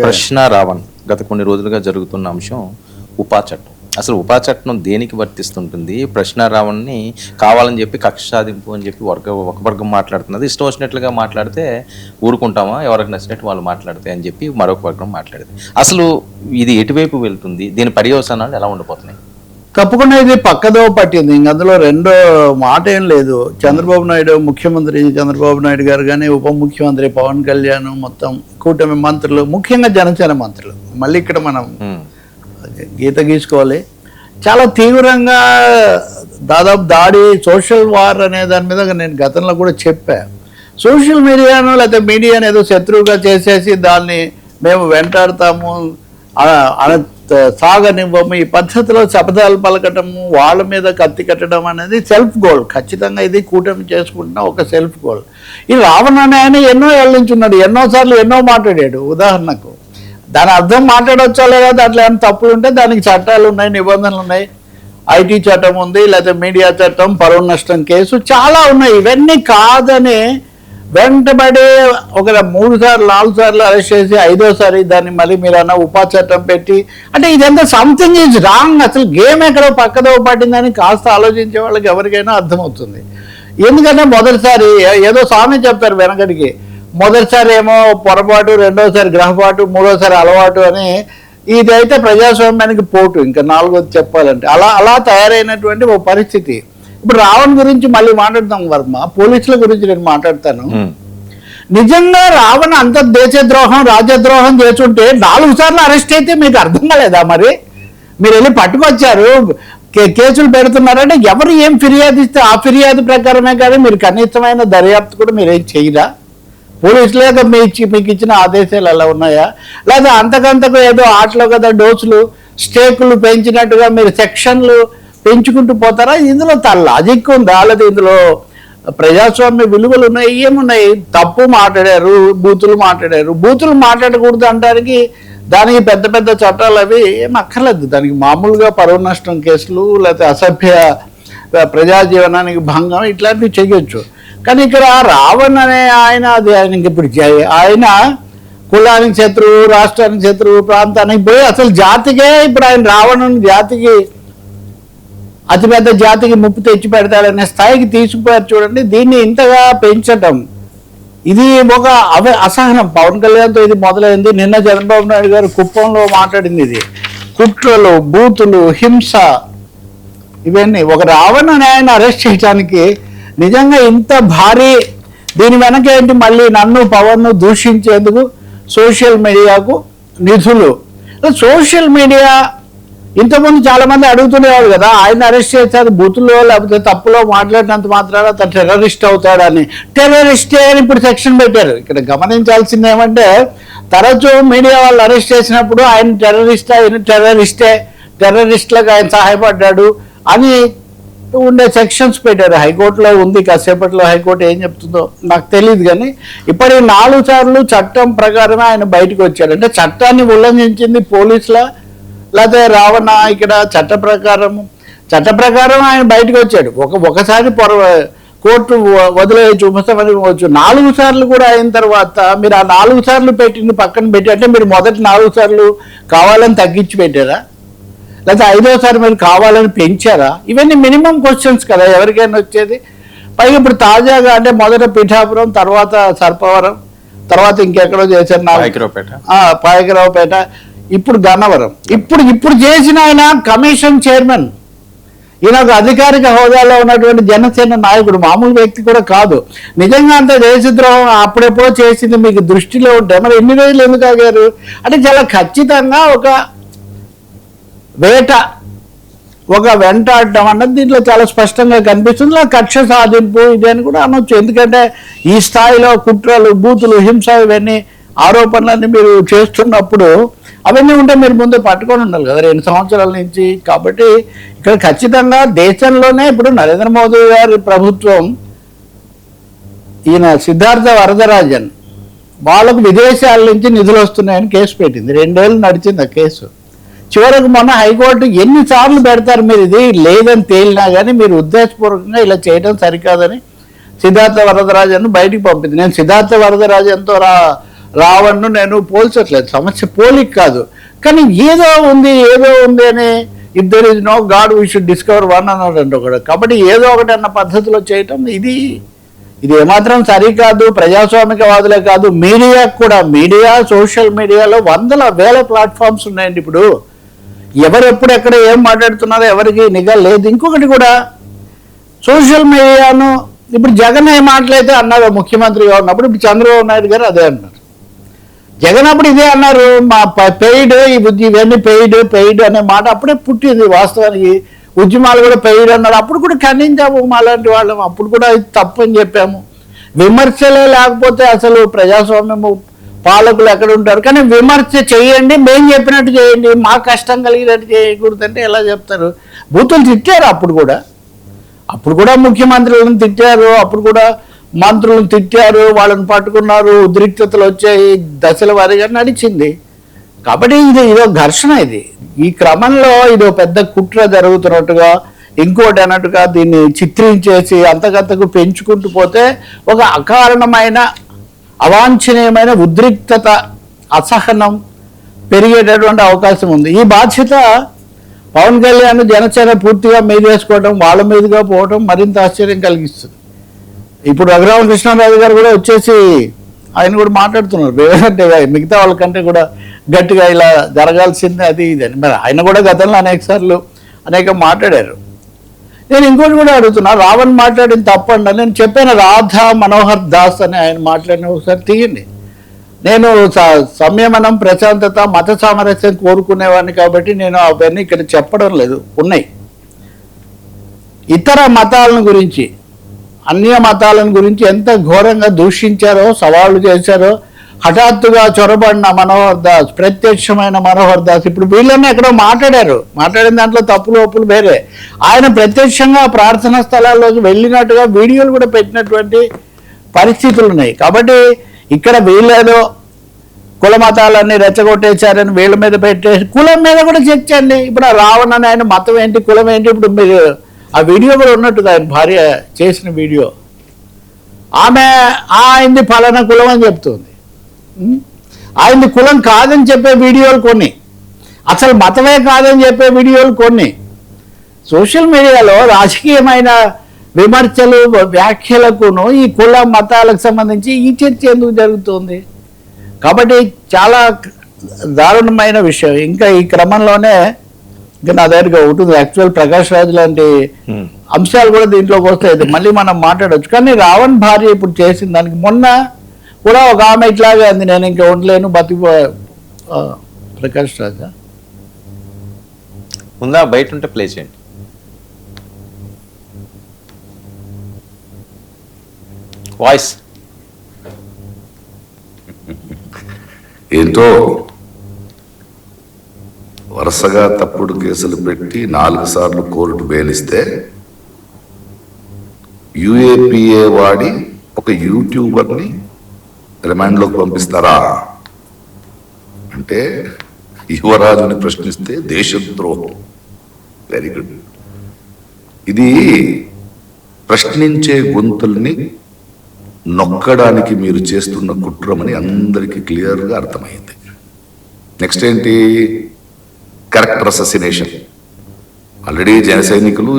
ప్రశ్న రావణ్ గత కొన్ని రోజులుగా జరుగుతున్న అంశం ఉపా చట్టం. అసలు ఉపా చట్టం దేనికి వర్తిస్తుంటుంది? ప్రశ్న రావణ్ని కావాలని చెప్పి కక్ష సాధింపు అని చెప్పి ఒక వర్గం మాట్లాడుతున్నది. ఇష్టం వచ్చినట్లుగా మాట్లాడితే ఊరుకుంటామా, ఎవరికి నచ్చినట్టు వాళ్ళు మాట్లాడితే అని చెప్పి మరొక వర్గం మాట్లాడింది. అసలు ఇది ఎటువైపు వెళ్తుంది? దీని పర్యవసానాలు ఎలా ఉండిపోతున్నాయి? తప్పకుండా ఇది పక్కదో పట్టింది. ఇంక అందులో రెండో మాట ఏం లేదు. చంద్రబాబు నాయుడు, ముఖ్యమంత్రి చంద్రబాబు నాయుడు గారు కానీ, ఉప ముఖ్యమంత్రి పవన్ కళ్యాణ్, మొత్తం కూటమి మంత్రులు, ముఖ్యంగా జనసేన మంత్రులు, మళ్ళీ ఇక్కడ మనం గీత గీసుకోవాలి, చాలా తీవ్రంగా దాదాపు దాడి, సోషల్ వార్ అనే దాని మీద నేను గతంలో కూడా చెప్పా. సోషల్ మీడియాను లేకపోతే మీడియాను ఏదో శత్రువుగా చేసేసి దాన్ని మేము వెంటాడతాము, సాగనివ్వము, ఈ పద్ధతిలో శపథాలు పలకటము, వాళ్ళ మీద కత్తి కట్టడం అనేది సెల్ఫ్ గోల్. ఖచ్చితంగా ఇది కూటమి చేసుకుంటున్న ఒక సెల్ఫ్ గోల్. ఈ రావణ అనే ఆయన ఎన్నో ఏళ్ళ నుంచి ఉన్నాడు, ఎన్నోసార్లు ఎన్నో మాట్లాడాడు. ఉదాహరణకు దాని అర్థం మాట్లాడవచ్చా లేదా, దాంట్లో ఏమైనా తప్పులు ఉంటే దానికి చట్టాలు ఉన్నాయి, నిబంధనలు ఉన్నాయి. ఐటీ చట్టం ఉంది, లేకపోతే మీడియా చట్టం, పరువు నష్టం కేసు చాలా ఉన్నాయి. ఇవన్నీ కాదని వెంటబడి ఒక 3 సార్లు 4 సార్లు అరెస్ట్ చేసి 5వసారి దాన్ని మళ్ళీ మీరు అన్న ఉపా చట్టం పెట్టి, అంటే ఇదంతా సంథింగ్ ఈజ్ రాంగ్. అసలు గేమ్ ఎక్కడో పక్కదో పట్టిందని కాస్త ఆలోచించే వాళ్ళకి ఎవరికైనా అర్థమవుతుంది. ఎందుకంటే మొదటిసారి ఏదో స్వామి చెప్తారు వెనకడికి, మొదటిసారి ఏమో పొరపాటు, రెండోసారి గ్రహపాటు, మూడోసారి అలవాటు అని. ఇదైతే ప్రజాస్వామ్యానికి పోటు, ఇంకా 4వది చెప్పాలంటే. అలా తయారైనటువంటి ఒక పరిస్థితి. ఇప్పుడు రావణ్ గురించి మళ్ళీ మాట్లాడతాం వర్మ, పోలీసుల గురించి నేను మాట్లాడతాను. నిజంగా రావణ్ అంత దేశద్రోహం, రాజ్యద్రోహం చేస్తుంటే 4 సార్లు అరెస్ట్ అయితే మీకు అర్థం కాలేదా? మరి మీరు వెళ్ళి పట్టుకొచ్చారు, కేసులు పెడుతున్నారంటే ఎవరు ఏం ఫిర్యాదు ఇస్తే ఆ ఫిర్యాదు ప్రకారమే కానీ మీరు కనీసమైన దర్యాప్తు కూడా మీరేం చేయరా? పోలీసులేక మీకు ఇచ్చిన ఆదేశాలు అలా ఉన్నాయా? లేదా అంతకంతకు ఏదో ఆటలో కదా డోసులు, స్టేకులు పెంచినట్టుగా మీరు సెక్షన్లు పెంచుకుంటూ పోతారా? ఇందులో లాజిక్ ఉందా? లేదా ఇందులో ప్రజాస్వామ్య విలువలు ఉన్నాయి? ఏమున్నాయి? తప్పు మాట్లాడారు, బూతులు మాట్లాడారు. బూతులు మాట్లాడకూడదు అంటానికి దానికి పెద్ద పెద్ద చట్టాలు అవి ఏం అక్కర్లేదు. దానికి మామూలుగా పరువు నష్టం కేసులు, లేకపోతే అసభ్య ప్రజాజీవనానికి భంగం, ఇట్లాంటివి చేయొచ్చు. కానీ ఇక్కడ రావణ్ అనే ఆయన, అది ఆయనకి ఇప్పుడు ఆయన కులానికి శత్రువు, రాష్ట్రానికి శత్రువు, ప్రాంతానికి పోయి అసలు జాతికే ఇప్పుడు ఆయన రావణుని జాతికి, అతిపెద్ద జాతికి ముప్పు తెచ్చి పెడతాడనే స్థాయికి తీసుకుపోయారు. చూడండి, దీన్ని ఇంతగా పెంచటం ఇది ఒక అసహనం. పవన్ కళ్యాణ్తో ఇది మొదలైంది. నిన్న చంద్రబాబు నాయుడు గారు కుప్పంలో మాట్లాడింది ఇది. కుట్రలు, బూతులు, హింస, ఇవన్నీ. ఒక రావణ్ అనే ఆయన అరెస్ట్ చేయడానికి నిజంగా ఇంత భారీ, దీని వెనక ఏంటి? మళ్ళీ నన్ను పవన్ను దూషించేందుకు సోషల్ మీడియాకు నిధులు. సోషల్ మీడియా ఇంతకుముందు చాలా మంది అడుగుతునేవాడు కదా, ఆయన అరెస్ట్ చేశారు బూతుల్లో లేకపోతే తప్పులో మాట్లాడినంత మాత్రాన అతను టెర్రరిస్ట్ అవుతాడని. టెర్రరిస్టే అని ఇప్పుడు సెక్షన్ పెట్టారు. ఇక్కడ గమనించాల్సింది ఏమంటే, తరచూ మీడియా వాళ్ళు అరెస్ట్ చేసినప్పుడు ఆయన టెర్రరిస్ట్లకు ఆయన సహాయపడ్డాడు అని ఉండే సెక్షన్స్ పెట్టారు. హైకోర్టులో ఉంది, కాసేపట్లో హైకోర్టు ఏం చెప్తుందో నాకు తెలియదు. కానీ ఇప్పటి 4 సార్లు చట్టం ప్రకారమే ఆయన బయటకు వచ్చాడు. అంటే చట్టాన్ని ఉల్లంఘించింది పోలీసుల, లేకపోతే రావణ ఇక్కడ చట్ట ప్రకారం ఆయన బయటకు వచ్చాడు. ఒకసారి కోర్టు వదిలేయచ్చు, ఉపసంహరించవచ్చు. 4 సార్లు కూడా అయిన తర్వాత మీరు ఆ 4 సార్లు పెట్టింది పక్కన పెట్టి, అంటే మీరు మొదటి 4 సార్లు కావాలని తగ్గించి పెట్టారా, లేకపోతే 5వసారి మీరు కావాలని పెంచారా? ఇవన్నీ మినిమం క్వశ్చన్స్ కదా ఎవరికైనా వచ్చేది. పైగా ఇప్పుడు తాజాగా అంటే మొదట పిఠాపురం, తర్వాత సర్పవరం, తర్వాత ఇంకెక్కడో చేశారు పాయకరావుపేట, ఇప్పుడు గన్నవరం. ఇప్పుడు చేసిన ఆయన కమిషన్ చైర్మన్. ఈయన ఒక అధికారిక హోదాలో ఉన్నటువంటి జనసేన నాయకుడు, మామూలు వ్యక్తి కూడా కాదు. నిజంగా అంత దేశద్రోహం అప్పుడెప్పుడో చేసింది మీకు దృష్టిలో ఉంటే మరి ఎన్ని రోజులు ఎందుకు ఆగారు? అంటే చాలా ఖచ్చితంగా ఒక వేట, ఒక వెంటాడడం అన్నది దీంట్లో చాలా స్పష్టంగా కనిపిస్తుంది. కక్ష సాధింపు ఇది అని కూడా అనొచ్చు. ఎందుకంటే ఈ స్థాయిలో కుట్రలు, బూతులు, హింస, ఇవన్నీ ఆరోపణలన్నీ మీరు చేస్తున్నప్పుడు అవన్నీ ఉంటే మీరు ముందు పట్టుకొని ఉండాలి కదా 2 సంవత్సరాల నుంచి. కాబట్టి ఇక్కడ ఖచ్చితంగా దేశంలోనే ఇప్పుడు నరేంద్ర మోదీ గారి ప్రభుత్వం, ఈయన సిద్ధార్థ వరదరాజన్, వాళ్ళకు విదేశాల నుంచి నిధులు వస్తున్నాయని కేసు పెట్టింది. 2 ఏళ్ళు నడిచింది ఆ కేసు. చివరకు మొన్న హైకోర్టు ఎన్నిసార్లు పెడతారు మీరు, ఇది లేదని తేలినా కానీ మీరు ఉద్దేశపూర్వకంగా ఇలా చేయడం సరికాదని సిద్ధార్థ వరదరాజన్ బయటికి పంపింది. నేను సిద్ధార్థ వరదరాజన్తో రావణ్ను నేను పోల్చట్లేదు, సమస్య పోలిక కాదు, కానీ ఏదో ఉంది అని if there is no god we should discover one అన్నాడు ఒకడు. కాబట్టి ఏదో ఒకటి అన్న పద్ధతిలో చేయటం ఇది ఏమాత్రం సరికాదు. ప్రజాస్వామికవాదులే కాదు, మీడియాకు కూడా, సోషల్ మీడియాలో వందల వేల ప్లాట్ఫామ్స్ ఉన్నాయండి. ఇప్పుడు ఎవరెప్పుడు ఎక్కడ ఏం మాట్లాడుతున్నారో ఎవరికి నిఘా లేదు. ఇంకొకటి కూడా సోషల్ మీడియాను ఇప్పుడు జగన్ ఏ మాటలైతే అన్నారు ముఖ్యమంత్రిగా ఉన్నప్పుడు, ఇప్పుడు చంద్రబాబు నాయుడు గారు అదే అన్నారు. జగన్ అప్పుడు ఇదే అన్నారు, మా పెయిడ్ ఇవన్నీ పెయిడ్ అనే మాట అప్పుడే పుట్టింది. వాస్తవానికి ఉద్యమాలు కూడా పెయిడ్ అన్నారు, అప్పుడు కూడా ఖండించాము మాలాంటి వాళ్ళం, అప్పుడు కూడా ఇది తప్పు అని చెప్పాము. విమర్శలే లేకపోతే అసలు ప్రజాస్వామ్యము పాలకులు ఎక్కడ ఉంటారు? కానీ విమర్శ చేయండి, మేము చెప్పినట్టు చేయండి, మా కష్టం కలిగినట్టు చేయకూడదంటే ఎలా చెప్తారు? బూతులు తిట్టారు అప్పుడు కూడా ముఖ్యమంత్రులను తిట్టారు, అప్పుడు కూడా మంత్రులను తిట్టారు, వాళ్ళని పట్టుకున్నారు, ఉద్రిక్తతలు వచ్చాయి, దశల వారీగా నడిచింది. కాబట్టి ఇదో ఘర్షణ. ఈ క్రమంలో ఇదో పెద్ద కుట్ర జరుగుతున్నట్టుగా, ఇంకోటి అన్నట్టుగా దీన్ని చిత్రించేసి అంతకంతకు పెంచుకుంటూ పోతే ఒక అకారణమైన అవాంఛనీయమైన ఉద్రిక్తత, అసహనం పెరిగేటటువంటి అవకాశం ఉంది. ఈ బాధ్యత పవన్ కళ్యాణ్ జనసేన పూర్తిగా మీదేసుకోవడం, వాళ్ళ మీదుగా పోవడం మరింత ఆశ్చర్యం కలిగిస్తుంది. ఇప్పుడు రఘురామకృష్ణరాజు గారు కూడా వచ్చేసి ఆయన కూడా మాట్లాడుతున్నారు, అంటే మిగతా వాళ్ళకంటే కూడా గట్టిగా ఇలా జరగాల్సిందే అది అని. మరి ఆయన కూడా గతంలో అనేక మాట్లాడారు. నేను ఇంకోటి కూడా అడుగుతున్నా, రావణ్ మాట్లాడిన తప్పండి. నేను చెప్పాను, రాధా మనోహర్ దాస్ అని ఆయన మాట్లాడిన ఒకసారి తీయండి. నేను సంయమనం, ప్రశాంతత, మత సామరస్యం కోరుకునేవాడిని కాబట్టి నేను అవన్నీ ఇక్కడ చెప్పడం లేదు. ఉన్నాయి ఇతర మతాలను గురించి, అన్య మతాలను గురించి ఎంత ఘోరంగా దూషించారో, సవాళ్లు చేశారో. హఠాత్తుగా చొరబడిన మనోహర్ దాస్, ప్రత్యక్షమైన మనోహర్ దాస్, ఇప్పుడు వీళ్ళని ఎక్కడో మాట్లాడిన దాంట్లో తప్పులు ఒప్పులు వేరే. ఆయన ప్రత్యక్షంగా ప్రార్థనా స్థలాల్లోకి వెళ్ళినట్టుగా వీడియోలు కూడా పెట్టినటువంటి పరిస్థితులు ఉన్నాయి. కాబట్టి ఇక్కడ వీళ్ళేదో కుల మతాలన్నీ రెచ్చగొట్టేశారని వీళ్ళ మీద పెట్టేసి కులం మీద కూడా చర్చండి. ఇప్పుడు ఆ రావణ్ అని ఆయన మతం ఏంటి, కులం ఏంటి? ఇప్పుడు మీరు ఆ వీడియో కూడా ఉన్నట్టుగా ఆయన భార్య చేసిన వీడియో, ఆమె ఆయనది ఫలానా కులం అని చెప్తుంది. ఆయనది కులం కాదని చెప్పే వీడియోలు కొన్ని, అసలు మతమే కాదని చెప్పే వీడియోలు కొన్ని. సోషల్ మీడియాలో రాజకీయమైన విమర్శలు, వ్యాఖ్యలకును ఈ కుల మతాలకు సంబంధించి ఈ చర్చ ఎందుకు జరుగుతుంది? కాబట్టి చాలా దారుణమైన విషయం. ఇంకా ఈ క్రమంలోనే ఇంకా నా దగ్గరగా ఉంటుంది యాక్చువల్ ప్రకాష్ రాజ్ లాంటి అంశాలు కూడా దీంట్లోకి వస్తాయి, మళ్ళీ మనం మాట్లాడవచ్చు. కానీ రావణ్ భార్య ఇప్పుడు చేసిన దానికి మొన్న కూడా ఒక ఆమె ఇట్లాగే అంది, నేను ఇంకా ఉండలేను ప్రకాష్ రాజా ఉందా? బయట ఉంటే ప్లే చేయండి. వాయిస్ ఏంటో వరుసగా తప్పుడు కేసులు పెట్టి 4 సార్లు కోర్టు బెయిలిస్తే యుఏపిఏ వాడి ఒక యూట్యూబర్ని రిమాండ్లోకి పంపిస్తారా అంటే యువరాజుని ప్రశ్నిస్తే దేశద్రోహం. Very good. ఇది ప్రశ్నించే గొంతుల్ని నొక్కడానికి మీరు చేస్తున్న కుట్రమని అందరికీ క్లియర్గా అర్థమైంది. నెక్స్ట్ ఏంటి? క్యారెక్టర్ అససినేషన్. ఆల్రెడీ జన సైనికులు